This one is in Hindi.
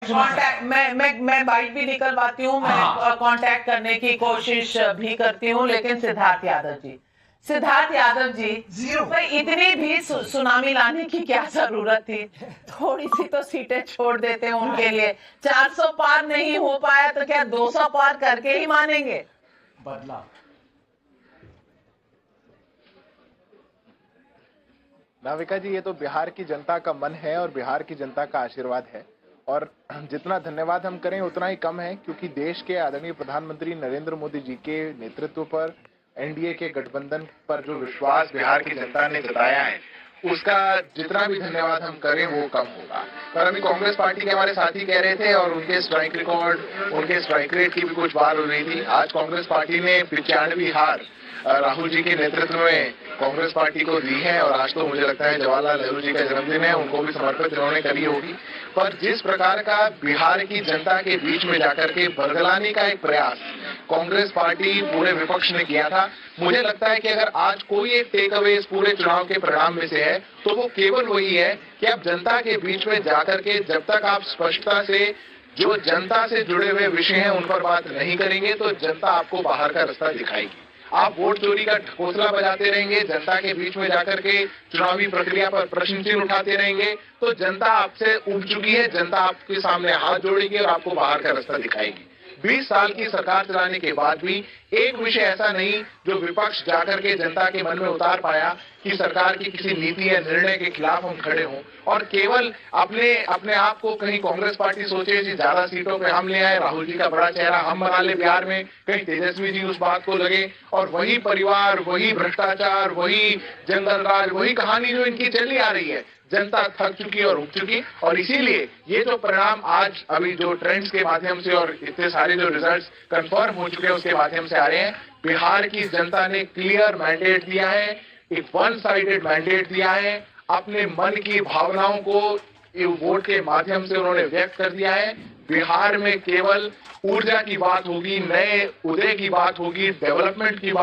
कांटेक्ट मैं बाइट भी निकलवाती हूँ, मैं कांटेक्ट करने की कोशिश भी करती हूँ, लेकिन सिद्धार्थ यादव जी भाई इतनी भी सुनामी लाने की क्या जरूरत थी? थोड़ी सी तो सीटें छोड़ देते हैं उनके लिए। 400 पार नहीं हो पाया तो क्या 200 पार करके ही मानेंगे? बदला नाविका जी, ये तो बिहार की जनता का मन है और बिहार की जनता का आशीर्वाद है, और जितना धन्यवाद हम करें उतना ही कम है, क्योंकि देश के आदरणीय प्रधानमंत्री नरेंद्र मोदी जी के नेतृत्व पर एनडीए के गठबंधन पर जो विश्वास बिहार की जनता ने जताया है, उसका जितना भी धन्यवाद हम करें वो कम होगा। पर अभी कांग्रेस पार्टी के हमारे साथी कह रहे थे, और उनके स्ट्राइक रिकॉर्ड, उनके स्ट्राइक रेट की भी कुछ बात हो रही थी। आज कांग्रेस पार्टी ने 95 हार राहुल जी के नेतृत्व में कांग्रेस पार्टी को दी है, और आज तो मुझे लगता है जवाहरलाल नेहरू जी का जन्मदिन है, उनको भी समर्पित इन्होंने करी होगी। पर जिस प्रकार का बिहार की जनता के बीच में जाकर के बरगलाने का एक प्रयास कांग्रेस पार्टी पूरे विपक्ष ने किया था, मुझे लगता है कि अगर आज कोई एक टेक अवे इस पूरे चुनाव के परिणाम में से है तो वो केवल वही है कि आप जनता के बीच में जाकर के जब तक आप स्पष्टता से जो जनता से जुड़े हुए विषय हैं उन पर बात नहीं करेंगे तो जनता आपको बाहर का रास्ता दिखाएगी। आप वोट चोरी का ढकोसला बजाते रहेंगे, जनता के बीच में जाकर के चुनावी प्रक्रिया पर प्रश्न चिन्ह उठाते रहेंगे, तो जनता आपसे उब चुकी है, जनता आपके सामने हाथ जोड़ेगी और आपको बाहर का रास्ता दिखाएगी। 20 साल की सरकार चलाने के बाद भी एक विषय ऐसा नहीं जो विपक्ष जाकर के जनता के मन में उतार पाया कि सरकार की किसी नीति या निर्णय के खिलाफ हम खड़े हों, और केवल अपने आप को कहीं कांग्रेस पार्टी सोचे कि ज्यादा सीटों पे हम ले आए, राहुल जी का बड़ा चेहरा हम बना ले बिहार में, कहीं तेजस्वी जी उस बात को लगे, और वही परिवार, वही भ्रष्टाचार, वही जंगल राज, वही कहानी जो इनकी चली आ रही है। जनता थक चुकी और उब चुकी, और इसीलिए ये जो परिणाम आज अभी जो ट्रेंड्स के माध्यम से और इतने सारे जो रिजल्ट्स कंफर्म हो चुके हैं उसके माध्यम से आ रहे हैं, बिहार की जनता ने क्लियर मैंडेट दिया है, एक वन साइडेड मैंडेट दिया है, अपने मन की भावनाओं को वोट के माध्यम से उन्होंने व्यक्त कर दिया है। बिहार में केवल ऊर्जा की बात होगी, नए उदय की बात होगी, डेवलपमेंट की बात